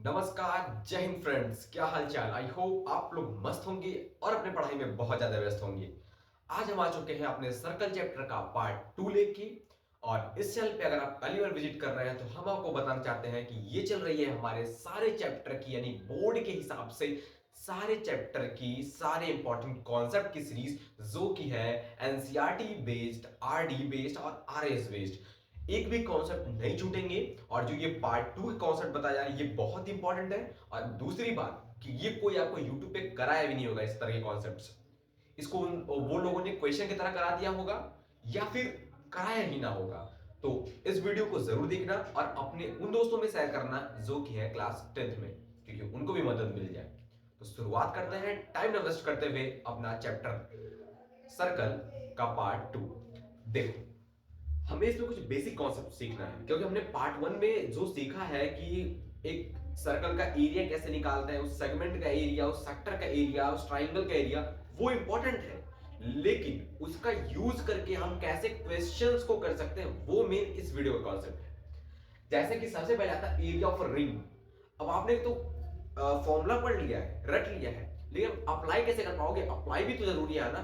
नमस्कार, जय हिंद फ्रेंड्स। क्या हाल चाल? आई होप आप लोग मस्त होंगे और अपने पढ़ाई में बहुत ज्यादा व्यस्त होंगे। आज हम आ चुके हैं अपने सर्कल चैप्टर का पार्ट 2 लेके। और इस चैनल पे अगर आप पहली बार विजिट कर रहे हैं तो हम आपको बताना चाहते हैं कि ये चल रही है हमारे सारे चैप्टर की, यानी बोर्ड के हिसाब से सारे चैप्टर की सारे इंपॉर्टेंट कॉन्सेप्ट की सीरीज, जो की है एनसीईआरटी बेस्ड, आरडी बेस्ड और आरएस बेस्ड। एक भी कॉन्सेप्ट नहीं छूटेंगे। और जो ये पार्ट 2 कॉन्सेप्ट बताया जा रहा है ये बहुत इंपॉर्टेंट है। और दूसरी बात कि ये कोई आपको यूट्यूब पे कराया भी नहीं होगा इस तरह के कॉन्सेप्ट्स। इसको वो लोगों ने क्वेश्चन की तरह करा दिया होगा या फिर कराया ही ना होगा। तो इस वीडियो को जरूर देखना और अपने उन दोस्तों में शेयर करना जो कि है क्लास 10th में, क्योंकि उनको भी मदद मिल जाए। तो शुरुआत करते हैं टाइम न वेस्ट करते हुए अपना चैप्टर सर्कल का पार्ट 2। देखो, हमें इसमें कुछ बेसिक कॉन्सेप्ट सीखना है, क्योंकि हमने पार्ट 1 में जो सीखा है कि एक सर्कल का एरिया कैसे निकालते हैं, उस सेगमेंट का एरिया, उस सेक्टर का एरिया, उस ट्राइंगल का एरिया, वो इंपॉर्टेंट है। लेकिन उसका यूज करके हम कैसे क्वेश्चंस को कर सकते हैं, वो मेन इस वीडियो का कॉन्सेप्ट है। जैसे कि सबसे पहले आता है एरिया ऑफ रिंग। अब आपने तो फॉर्मूला पढ़ लिया है, रट लिया है, लेकिन अप्लाई कैसे कर पाओगे? अप्लाई भी तो जरूरी है ना।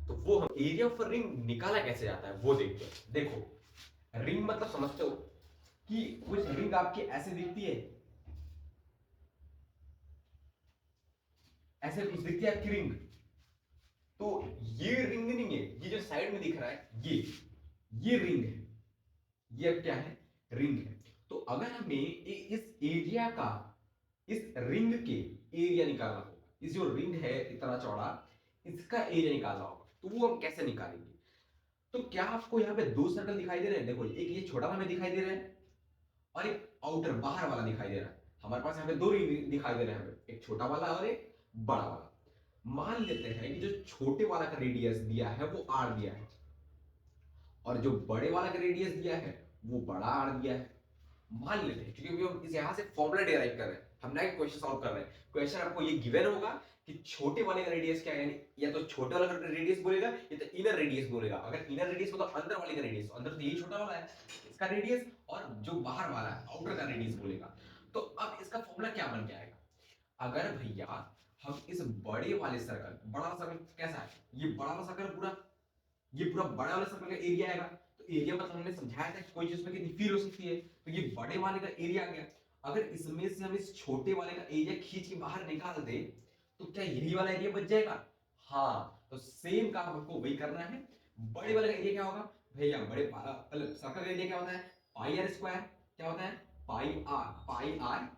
तो वो हम एरिया ऑफ रिंग निकाला कैसे जाता है वो देखते हैं। देखो, रिंग मतलब समझते हो कि कुछ रिंग आपकी ऐसे दिखती है, ऐसे कुछ दिखती है आपकी रिंग। तो ये रिंग नहीं है, ये जो साइड में दिख रहा है ये रिंग है। ये अब क्या है? रिंग है। तो अगर हमें इस एरिया का, इस रिंग के एरिया निकालना होगा, इस जो रिंग है इतना चौड़ा, इसका एरिया निकालना होगा, तो वो हम कैसे निकालेंगे? तो क्या आपको यहाँ पे दो सर्कल दिखाई दे रहे हैं? देखो, एक ये छोटा वाला दिखाई दे रहा है और एक आउटर बाहर वाला दिखाई दे रहा है। हमारे पास यहाँ पे दो रिंग दिखाई दे रहे हैं, हमें एक छोटा वाला और एक बड़ा वाला। मान लेते हैं कि जो छोटे वाला का रेडियस दिया है वो आर दिया है, और जो बड़े वाला का रेडियस दिया है वो बड़ा आर दिया है। मान लेते हैं, क्योंकि हम इस यहां से फॉर्मूला डिराइव कर रहे हैं, हम ना क्वेश्चन सॉल्व कर रहे हैं। क्वेश्चन आपको ये गिवन होगा कि छोटे वाले का रेडियस क्या है, यानी या तो छोटे वाले का रेडियस बोलेगा या तो इनर रेडियस बोलेगा। अगर इनर रेडियस मतलब अंदर वाले का रेडियस, अंदर तो यही छोटा वाला है इसका रेडियस, और जो बाहर वाला है आउटर का रेडियस बोलेगा। तो अब इसका फॉर्मूला क्या बन के आएगा? अगर भैया हम इस बड़े वाले सर्कल, बड़ा सर्कल कैसा है, ये बड़ा वाला सर्कल पूरा, ये पूरा बड़ा वाला सर्कल का एरिया आएगा। तो एरिया मतलब हमने समझाया था कि कोई चीज में कितनी फील हो सकती है, तो ये बड़े वाले का एरिया आ गया। अगर इसमें से हम इस छोटे वाले का एरिया खींच के बाहर निकाल दे तो क्या यही वाला एरिया बच जाएगा? हाँ, तो सेम काम हमको वही करना है। बड़े वाले का एरिया क्या होगा भैया? बड़े सर्कल का एरिया क्या होता है? पाई आर स्क्वायर। क्या होता है? पाई आर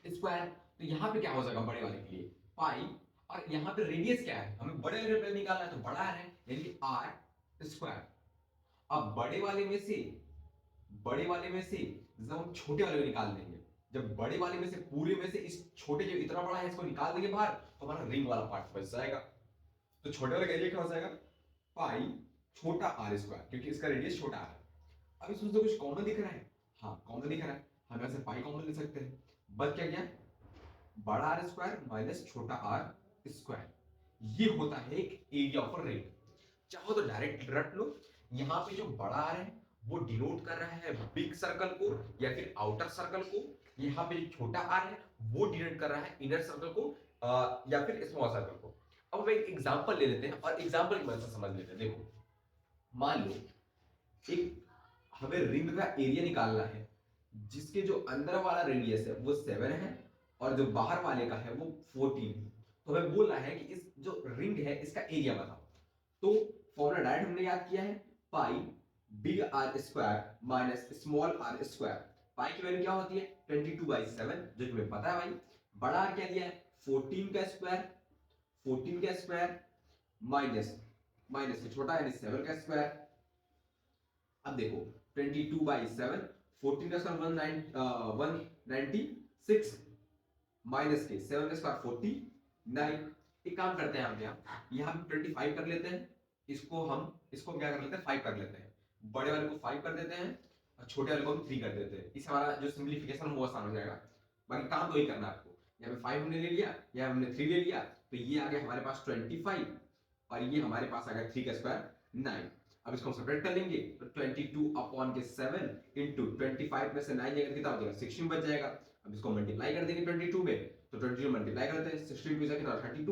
स्क्वायर। तो यहाँ पे क्या हो जाएगा बड़े वाले के लिए? पाई, और यहाँ पे रेडियस क्या है, हमें बड़े वाले पे निकालना है, तो बड़ा है यानी आर स्क्वायर। अब बड़े वाले में से जब हम छोटे वाले को निकाल देंगे, जब बड़े वाले में से पूरे में से इस छोटे जो इतना बड़ा है इसको निकाल देंगे बाहर, तो हमारा रिंग वाला पार्ट बच जाएगा। तो छोटे वाले का एरिया क्या हो जाएगा? पाई छोटा आर स्क्वायर, क्योंकि इसका रेडियस छोटा है। अब इसमें से कुछ कॉमन दिख रहा है? हाँ, कॉमन दिख रहा है, हम ऐसे पाई कॉमन ले सकते हैं। बच क्या गया? बड़ा आर स्क्वायर माइनस छोटा आर स्क्वायर। ये होता है एक एरिया ऑफ रिंग। चाहो तो डायरेक्ट रट लो। यहाँ पे जो बड़ा आर है वो डिनोट कर रहा है बिग सर्कल को या फिर आउटर सर्कल को। यहाँ पे जो छोटा आर है वो डिनोट कर रहा है इनर सर्कल को या फिर स्मॉल सर्कल को। अब हम एक एग्जांपल ले लेते हैं और एग्जांपल की मदद से समझ लेते हैं। देखो, मान लो एक हमें रिंग का एरिया निकालना है, जिसके जो अंदर वाला रेडियस है वो 7 है और जो बाहर वाले का है वो 14 है। तो हमें बोलना है कि इस जो रिंग है इसका एरिया बताओ। तो फॉर्मूला डायरेक्ट हमने याद किया है, pi big R square minus small R square. Pi की वैल्यू क्या होती है? 22/7, जो तुम्हें पता है भाई। बड़ा आर क्या दिया है? 14 का स्क्वायर, 14 का स्क्वायर माइनस माइनस से छोटा यानी 7 का स्क्वायर। अब देखो, 22/7, 14 का स्क्वायर 196 माइनस के 7 का स्क्वायर 49। एक काम करते हैं हम यहाँ पे 25 कर लेते हैं, इसको क्या कर लेते हैं? 5 कर लेते हैं। बड़े वाले को 5 कर देते हैं और छोटे वाले को हम 3 कर देते हैं। इससे हमारा जो सिंप्लीफिकेशन वो आसान हो जाएगा। बाकी काम तो ही करना है आपको। यहाँ पे 5 हमने ले लिया, यहाँ हमने 3 ले लिया, तो ये आ गया हमारे पास 25 और ये हमारे पास आ गया 3 का स्क्वायर 9। अब इसको हम सेपरेट कर लेंगे तो 22/7 इंटू 25 में से 9 जाएगा कितना हो जाएगा 16 बच जाएगा। अब इसको मल्टीप्लाई कर देंगे 22 में तो 22 मल्टीप्लाई करते हैं 16 टू कितना 32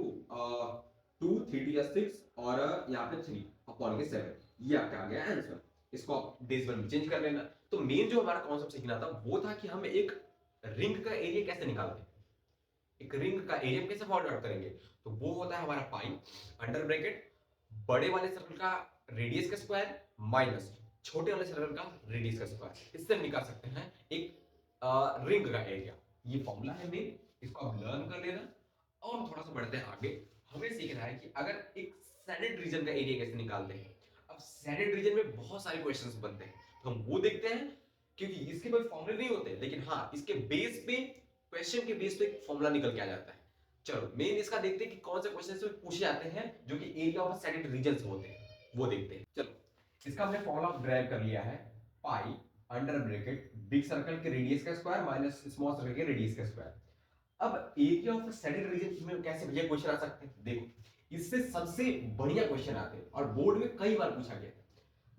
2 3 2 या 6 और यहाँ पे 3/7 ये आपका आ गया आंसर। इसको आप डेसिमल में चेंज कर लेना। तो मेन जो हमारा कॉन्सेप्ट सीखना था वो था कि हम एक रिंग का एरिया कैसे निकालते हैं, एक रिंग का एरिया कैसे फाइंड आउट करेंगे। तो वो होता है हमारा पाई अंडर ब्रैकेट बड़े वाले सर्कल का रेडियस का स्क्वायर माइनस छोटे वाले सर्कल का रेडियस का स्क्वायर। इससे हम निकाल सकते हैं एक रिंग का एरिया। ये फॉर्मूला है मेन, इसको आप लर्न कर लेना। और थोड़ा सा बढ़ते हैं आगे, हमें सीखना है कि अगर एक सैडेड रीजन का एरिया कैसे निकालते हैं। अब सैडेड रीजन में बहुत सारे क्वेश्चंस बनते हैं तो हम वो देखते हैं, क्योंकि इसके कोई फॉर्मूले नहीं होते, लेकिन हाँ इसके बेस पे क्वेश्चन के बेस पे एक फॉर्मूला निकल के आ जाता है। चलो मेन इसका देखते हैं कि कौन से क्वेश्चन से पूछे जाते हैं जो कि एरिया ऑफ सैडेड रीजन होते हैं, वो देखते हैं। चलो इसका हमने फॉर्मूला ड्राइव कर लिया है, pi under bracket big circle के रेडियस का स्क्वायर माइनस स्मॉल सर्कल के रेडियस का स्क्वायर। अब एरिया ऑफ सैडेड रीजन में कैसे भैया क्वेश्चन आ सकते हैं, देखो इससे सबसे बढ़िया क्वेश्चन आते हैं और बोर्ड में कई बार पूछा गया है।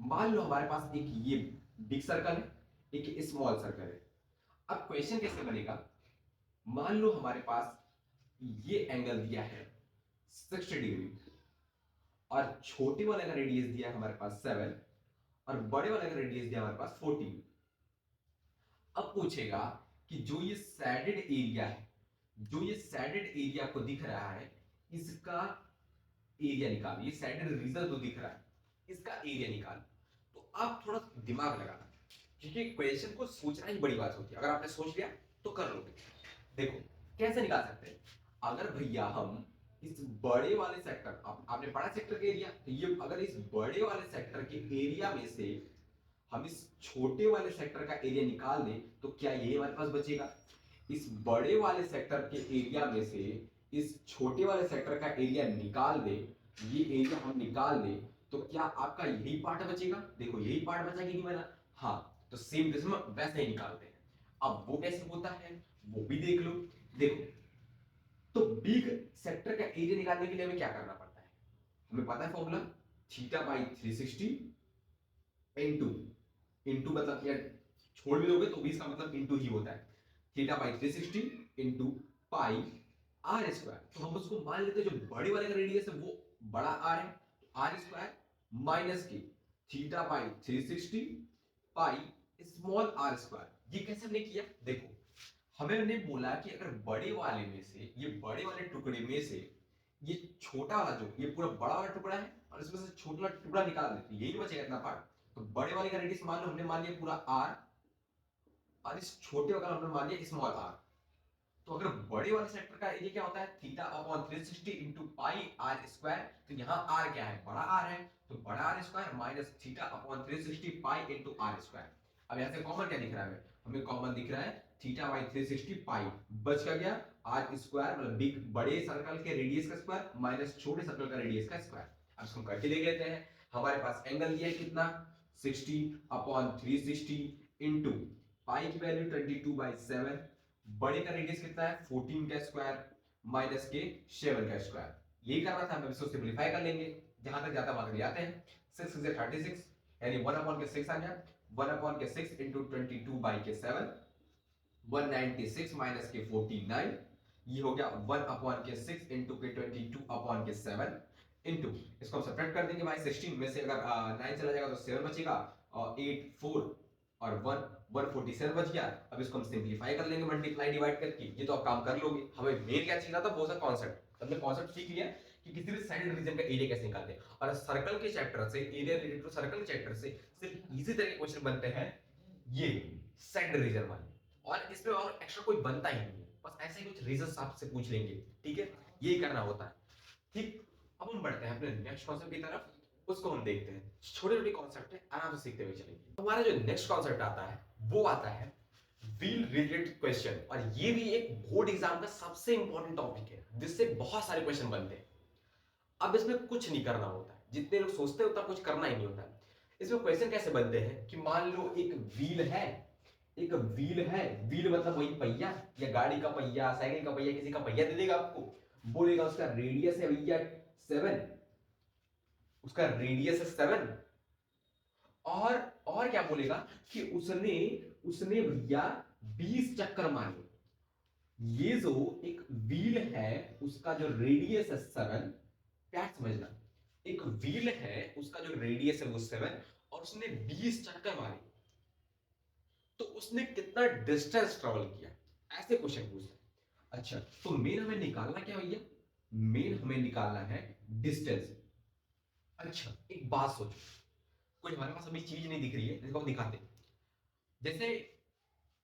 मान लो हमारे पास एक ये बिग सर्कल है, एक स्मॉल सर्कल है। अब क्वेश्चन कैसे बनेगा, मान लो हमारे पास ये एंगल दिया है 60 डिग्री और छोटे वाले का रेडियस दिया है हमारे पास 7 और बड़े वाले का रेडियस दिया हमारे पास 14। अब पूछेगा कि जो ये सैडेड एरिया है, जो ये सैडेड एरिया को दिख रहा है इसका एरिया निकाल। ये सैडेड रीजन जो दिख रहा है इसका एरिया निकाल। तो आप थोड़ा दिमाग लगाना, क्योंकि क्वेश्चन को सोचना ही बड़ी बात होती है। अगर आपने सोच लिया तो कर लोगे। देखो कैसे निकाल सकते हैं, अगर भैया हम इस बड़े वाले सेक्टर, आपने पढ़ा सेक्टर के एरिया, तो ये अगर इस बड़े वाले सेक्टर के एरिया में से हम इस छोटे वाले सेक्टर का एरिया निकाल दें तो क्या ये हमारे पास बचेगा। इस बड़े वाले सेक्टर के एरिया में से इस छोटे वाले सेक्टर का एरिया निकाल दे, ये एरिया हम निकाल दे तो क्या आपका यही पार्ट बचेगा। देखो यही पार्ट बचा कि नहीं बना, हाँ तो सेम किस्म वैसे ही निकालते हैं। अब वो कैसे होता है वो भी देख लो। देखो तो बिग सेक्टर का एरिया निकालने के लिए हमें क्या करना पड़ता है, हमें पता है फॉर्मूला θ/360 इनटू इनटू मतलब यार छोड़ भी दोगे तो भी इसका मतलब इनटू ही होता है, θ/360 इनटू पाई आर स्क्वायर। तो हम उसको मान लेते हैं जो बड़े वाले का रेडियस है वो बड़ा आर है, आर स्क्वायर माइनस की θ/360 पाई स्मॉल आर स्क्वायर। ये कैसे हमने किया, देखो हमने बोला कि अगर बड़े वाले में से ये बड़े वाले टुकड़े में से ये छोटा वाला जो ये पूरा बड़ा वाला टुकड़ा है और इसमें से छोटा वाला टुकड़ा निकाल देते, यही बचेगा इतना पार्ट। तो बड़े वाले का रेडियस मान लो हमने मान लिया पूरा आर और इस छोटे वाले का हमने मान लिया स्मॉल आर। तो अगर बड़े वाले सेक्टर का एरिया क्या होता है θ/360 इनटू पाई आर स्क्वायर। तो यहाँ आर क्या है, बड़ा आर है, तो बड़ा R square minus θ/360 pi into R square. अब यहाँ से कॉमन क्या दिख रहा है, हमें कॉमन दिख रहा है θ/360 पाई, बच का गया आर स्क्वायर मतलब बिग बड़े सर्कल के रेडियस का स्क्वायर माइनस छोटे सर्कल का रेडियस का स्क्वायर। अब इसको करके देख लेते हैं। हमारे पास एंगल दिया है कितना 60/360 इनटू पाई की वैल्यू 22/7, बड़े का रेडियस कितना है 14 का स्क्वायर माइनस के 7 का स्क्वायर। यही करना था, हम इसको सिंपलीफाई कर लेंगे, जहां तक जाता वहां तक जाते हैं। 6 से 36 यानी 1/6 आ गया, 1/6 इनटू 22/7 196 माइनस के 49, ये हो गया 1/6 इनटू के 22/7 इनटू इसको हम सब्ट्रैक्ट कर देंगे भाई 16 में से अगर 9 चला जाएगा तो 7 बचेगा और 8 4 और 1 147 बच गया। अब इसको हम सिंपलीफाई कर लेंगे मल्टीप्लाई डिवाइड करके, ये तो आप काम कर लोगे। हमें मेन क्या चाहिए था वो सा कॉन्सेप्ट, हमने कॉन्सेप्ट सीख लिया कि किसी भी साइड रीजन का एरिया कैसे निकालते हैं। और सर्कल के चैप्टर से एरिया रिलेटेड टू सर्कल के चैप्टर से सिर्फ इजी तरह के क्वेश्चन बनते हैं ये साइड रीजन वाले, और इसमें और एक्स्ट्रा कोई बनता ही नहीं है, बस ऐसे ही कुछ रीजंस आपसे पूछ लेंगे, ठीक है, यही करना होता है। ठीक, अब हम बढ़ते हैं अपने नेक्स्ट कॉन्सेप्ट की तरफ, उसको हम देखते हैं। छोटे छोटे कॉन्सेप्ट है, आराम से सीखते हुए चलेंगे। हमारा जो नेक्स्ट कॉन्सेप्ट आता है वो आता है व्हील रिलेटेड क्वेश्चन, और ये भी एक बोर्ड एग्जाम का सबसे इंपॉर्टेंट टॉपिक है जिससे बहुत सारे क्वेश्चन बनते हैं। अब इसमें कुछ नहीं करना होता है, जितने लोग सोचते हैं उतना कुछ करना ही नहीं होता है। इसमें क्वेश्चन कैसे बनते हैं कि मान लो एक व्हील है, एक व्हील है, व्हील मतलब वही पहिया या गाड़ी का पहिया, साइकिल का पहिया, किसी का पहिया दे देगा आपको, बोलेगा उसका रेडियस है भैया 7, उसका रेडियस है 7 और क्या बोलेगा कि उसने उसने भैया 20 चक्कर मारे। ये जो एक व्हील है उसका जो रेडियस है 7, क्या समझना, एक व्हील है उसका जो रेडियस है वो 7 और उसने 20 चक्कर मारे, तो उसने कितना डिस्टेंस ट्रेवल किया, ऐसे क्वेश्चन पूछते हैं। अच्छा, तो मेन हमें निकालना क्या भैया, मेन हमें निकालना है डिस्टेंस। अच्छा, एक बात सोचो, कोई हमारे पास अभी चीज नहीं दिख रही है, इसको हम दिखाते हैं। जैसे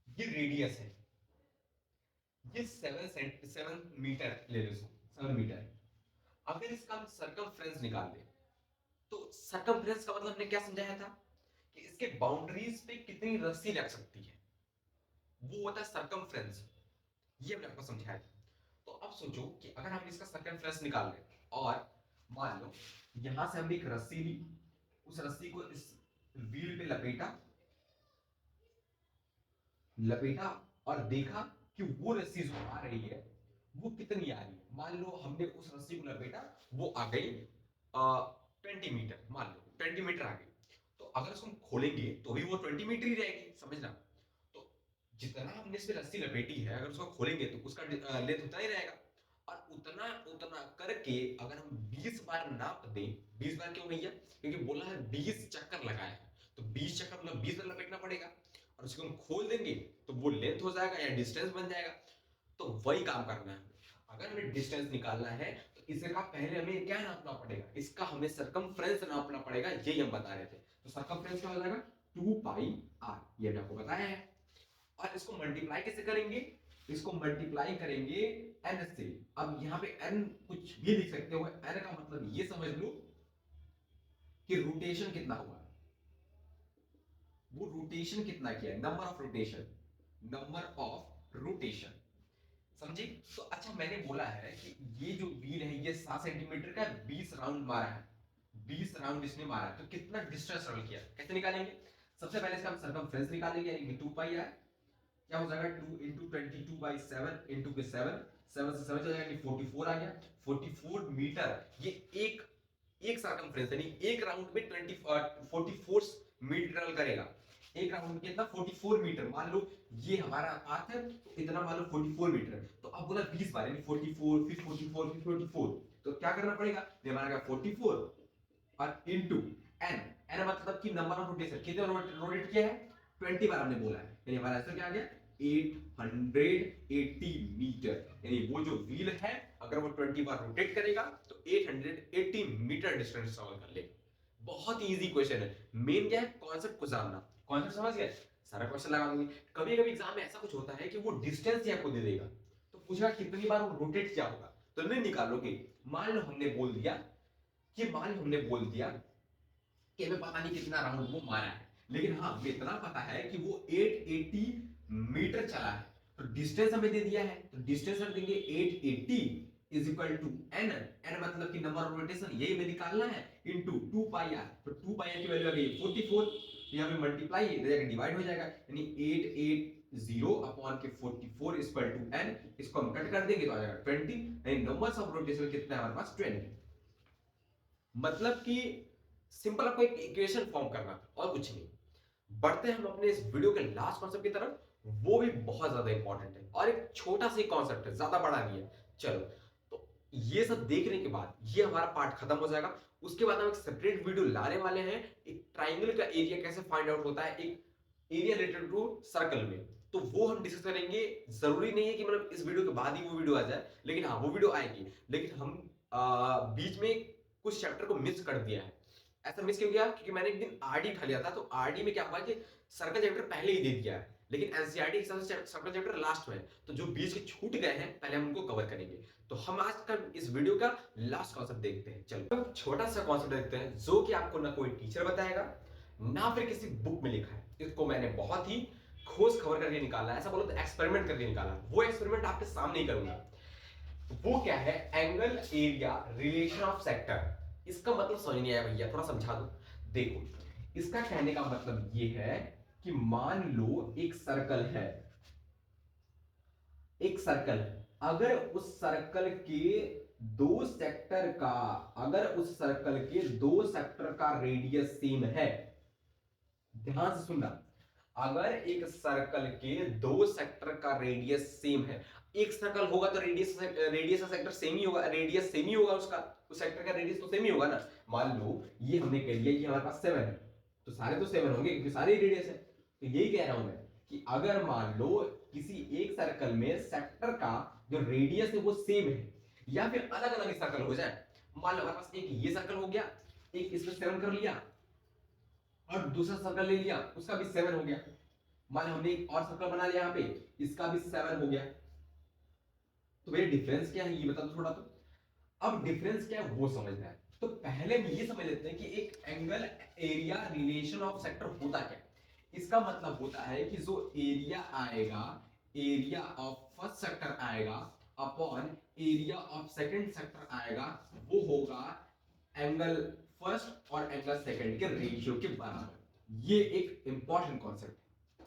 ये रेडियस है, ये 7 मीटर ले लो, 7 मीटर। अगर इसका हम सर्कमफ्रेंस निकाल दें, तो सर्कमफ्रेंस का मतलब हमने क्या समझाया था कि इसके बाउंड्रीज पे कितनी रस्सी लग सकती है, वो होता है सर्कमफ्रेंस। ये हमने आपको समझाया था। तो अब सोचो कि अगर हम इसका सर्कमफ्रेंस निकाल लें और मान लो यहां से हमने एक रस्सी ली, उस रस्सी को इस व्हील पे लपेटा लपेटा और देखा कि वो रस्सी जो आ रही है वो कितनी आ रही है। मान लो हमने उस रस्सी को लपेटा, वो आ गई 20 मीटर, मान लो 20 मीटर आ गई। तो अगर उसको हम खोलेंगे तो भी वो 20 मीटर ही रहेगी, समझना। तो जितना हमने इस पे रस्सी लपेटी है, अगर उसको खोलेंगे तो उसका लेंथ उतना ही रहेगा। और उतना उतना करके अगर हम 20 बार नाप दें, 20 बार क्यों भैया, क्योंकि बोला है 20 चक्कर लगाए हैं, तो 20 चक्कर मतलब 20 बार लपेटना पड़ेगा। और उसको हम खोल देंगे तो वो लेंथ हो जाएगा या डिस्टेंस बन जाएगा। तो वही काम करना है, अगर हमें डिस्टेंस निकालना है तो इसका पहले हमें क्या नापना पड़ेगा, इसका हमें सरकमफ्रेंस नापना पड़ेगा, यही हम बता रहे थे। तो सरकमफ्रेंस क्या हो जाएगा, 2 पाई आर, ये आपको बताया है। और इसको मल्टीप्लाई कैसे करेंगे, इसको मल्टीप्लाई करेंगे n से। अब यहाँ पे n कुछ भी लिख सकते हो, n का मतलब ये समझ लो कि रोटेशन कितना हुआ, वो रोटेशन कितना किया, number of rotation, number of rotation, समझे। तो अच्छा, मैंने बोला है कि ये जो व्हील है ये 7 सेंटीमीटर का 20 राउंड मारा है, 20 राउंड इसने मारा है, तो कितना डिस्टेंस ट्रेवल किया, कैसे निकालेंगे। सबसे पहले इसका हम सर्कमफ्रेंस निकालेंगे, यानी कि 2 पाई आर, क्या हो जाएगा 2 इंटू 22/7 इंटू के 7, 7 से 7 चला जाएगा, 44 आ गया, 44 मीटर। ये एक एक सर्कमफ्रेंस यानी एक राउंड में 44 मीटर ट्रेवल करेगा। एक राउंड में कितना, 44 मीटर। मान लो ये हमारा पाथ है, तो इतना मान लो 44 मीटर। तो अब बोला 20 बार यानी 44, फिर 44, फिर 44, तो क्या करना पड़ेगा, ये हमारा 44 और इनटू n, n मतलब कि नंबर ऑफ रोटेशन, कितने रोटेट किया है, 20 बार हमने बोला है, यानी हमारा आंसर क्या आ गया, 880 मीटर। यानी वो जो व्हील है अगर वो 20 बार रोटेट करेगा तो 880 मीटर डिस्टेंस ट्रैवल कर लेगा। बहुत इजी क्वेश्चन है, मेन क्या है, कॉन्सेप्ट को जानना। कॉन्सेप्ट समझ गए, सारा क्वेश्चन लगा दूंगी। कभी कभी एग्जाम में ऐसा कुछ होता है कि वो डिस्टेंस ही आपको दे देगा, तो पूछेगा कितनी बार वो रोटेट किया होगा, तो नहीं निकालोगे। मान लो हमने बोल दिया कि हमें पता नहीं कितना राउंड वो मारा है, लेकिन हाँ हमें इतना पता है कि वो 880 मीटर चला है। तो डिस्टेंस हमें दे दिया है, तो डिस्टेंस हम देंगे 880 is equal to n, n मतलब कि नंबर ऑफ रोटेशन, यही हमें निकालना है, इनटू 2 पाई r। तो 2 पाई r की वैल्यू आ गई 44, यहां पे मल्टीप्लाई इधर जाके डिवाइड हो जाएगा, यानी 880 अपॉन के 44 इज इक्वल टू n। इसको हम कट कर देंगे तो आ जाएगा 20, यानी नंबर्स ऑफ रोटेशन कितना है हमारे पास, 20। मतलब कि सिंपल आपको एक इक्वेशन फॉर्म करना था और कुछ नहीं। बढ़ते हैं हम अपने इस वीडियो के लास्ट कॉन्सेप्ट की तरफ, वो भी बहुत ज्यादा इंपॉर्टेंट है और एक छोटा सा कॉन्सेप्ट है, ज्यादा बड़ा नहीं है। चलो, तो ये सब देखने के बाद ये हमारा पार्ट खत्म हो जाएगा। उसके बाद हम एक सेपरेट वीडियो लाने वाले हैं, एक ट्राइंगल का एरिया कैसे फाइंड आउट होता है, एक एरिया रिलेटेड टू सर्कल में, तो वो हम डिस्कस करेंगे। जरूरी नहीं है कि मतलब इस वीडियो के बाद ही वो वीडियो आ जाए, लेकिन हाँ वो वीडियो आएगी। लेकिन हम बीच में कुछ चैप्टर को मिस कर दिया है। ऐसा मिस क्यों किया, क्योंकि मैंने एक दिन आरडी उठा लिया था, तो आरडी में क्या हुआ कि सर्कल चैप्टर पहले ही दे दिया है, लेकिन एनसीईआरटी के हिसाब से सर्कल चैप्टर लास्ट में है, तो जो बीच के छूट गए हैं पहले हम उनको कवर करेंगे। तो हम आज का इस वीडियो का लास्ट कॉन्सेप्ट देखते हैं। चलो छोटा सा कॉन्सेप्ट देखते हैं, जो कि आपको ना कोई टीचर बताएगा ना फिर किसी बुक में लिखा है। इसको मैंने बहुत ही खोज खबर करके निकाला, ऐसा बोलो तो एक्सपेरिमेंट करके निकाला। वो एक्सपेरिमेंट आपके सामने ही करूंगा। वो क्या है, angle area relation of sector. इसका मतलब समझ नहीं आया भैया, थोड़ा समझा दो। देखो, इसका कहने का मतलब ये है कि मान लो एक सर्कल है, एक सर्कल, अगर उस सर्कल के दो सेक्टर का, अगर उस सर्कल के दो सेक्टर का रेडियस सेम है, ध्यान से सुनना, अगर एक सर्कल के दो सेक्टर का रेडियस सेम है, एक सर्कल होगा तो रेडियस रेडियस का सेक्टर सेम ही होगा, रेडियस सेम ही होगा उसका, उस सेक्टर का रेडियस तो सेम ही होगा ना। मान लो ये हमने कह लिया, ये हमारे पास 7 है, तो सारे तो 7 होंगे क्योंकि सारे रेडियस है। तो यही कह रहा हूं मैं कि अगर मान लो किसी एक सर्कल में सेक्टर का जो रेडियस है वो सेम है, या फिर अलग अलग सर्कल हो जाए, मान लो हमारे पास एक ये सर्कल हो गया, एक इसमें 7 कर लिया, और दूसरा सर्कल ले लिया उसका भी 7 हो गया, मान लो हमने एक और सर्कल बना लिया यहाँ पे, इसका भी 7 हो गया, तो भैया डिफरेंस क्या है ये बता दो थोड़ा। तो अब डिफरेंस क्या है वो समझना है, तो पहले हम ये समझ लेते हैं कि एक angle area relation of sector होता क्या। इसका मतलब होता है कि जो एरिया आएगा, एरिया ऑफ फर्स्ट सेक्टर आएगा upon area of second sector आएगा, वो होगा एंगल फर्स्ट और एंगल सेकंड के रेशियो के बराबर। ये एक इंपॉर्टेंट कॉन्सेप्ट है,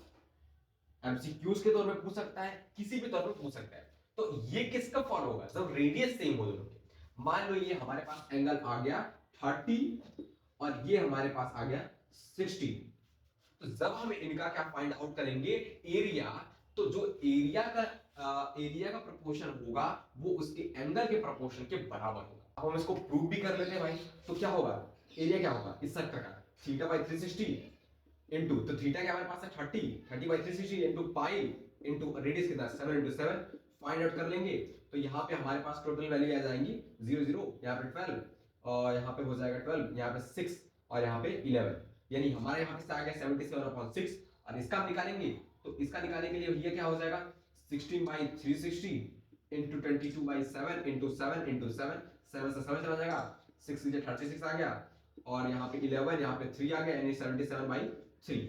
एमसीक्यूज के तौर पे पूछ सकता है, किसी भी तौर पे पूछ सकता है। तो ये किसका फॉलो होगा जब रेडियस सेम हो दोनों के। मान लो ये हमारे पास एंगल आ गया 30 और ये हमारे पास आ गया 60, तो जब हम इनका क्या फाइंड आउट करेंगे एरिया, तो जो एरिया का प्रोपोर्शन होगा वो उसके एंगल के प्रोपोर्शन के बराबर होगा। अब हम इसको प्रूव भी कर लेते हैं भाई, तो क्या होगा, एरिया क्या होगा इस सर्कल का, थीटा बाई 360 इनटू, तो थीटा क्या हमारे पास है 30 by 360 into pi into radius कितना 7 इनटू 7, फाइंड आउट कर लेंगे। तो यहाँ पे हमारे पास टोटल वैल्यू आ जाएंगी 0 0, यहाँ पे 12 और यहाँ पे हो जाएगा 12, यहाँ पे 6 और यहाँ पे 11, यानी हमारे यहाँ से आ गया 77/6। और इसका हम निकालेंगे, तो इसका निकालने के लिए ये क्या हो जाएगा 16 by 360 into 22 by 7 into 7 into 7, 7 से 7 चला जाएगा, 6 से 36 आ गया, और यहाँ पे 11, यहाँ पे 3 आ गया, यानी 77/3।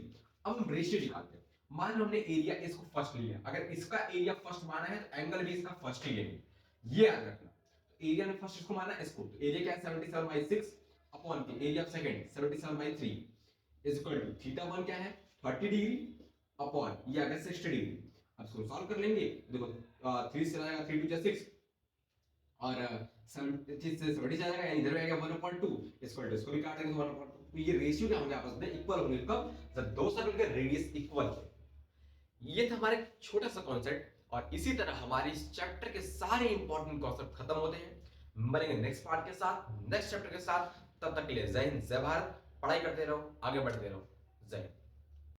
अब हम रेशियो निकालते हैं। मान लो हमने एरिया इसको फर्स्ट लिया, अगर इसका एरिया फर्स्ट माना है तो एंगल भी इसका फर्स्ट ही लेंगे, ये याद रखना। तो एरिया ने फर्स्ट इसको माना इसको, तो एरिया क्या है 77/6 अपॉन के area of second 77/3 is equal to theta 1 क्या है 30 डिग्री अपॉन ये आ गया 60 डिग्री। अब इसको सॉल्व कर लेंगे, देखो 3 से आएगा 3 2 6 और 70 से 70 जाएगा, यानी इधर आएगा 1/2 इक्वल टू, इसको भी काट देंगे 1/2। तो ये रेशियो क्या होंगे आपस में इक्वल होंगे कब, जब दो सर्कल के रेडियस इक्वल हो। ये था हमारा छोटा सा कॉन्सेप्ट, और इसी तरह हमारे इस चैप्टर के सारे इंपॉर्टेंट कॉन्सेप्ट खत्म होते हैं। मिलेंगे नेक्स्ट पार्ट के साथ, नेक्स्ट चैप्टर के साथ, तब तक के लिए जय हिंद जय भारत। पढ़ाई करते रहो, आगे बढ़ते रहो, जय हिंद।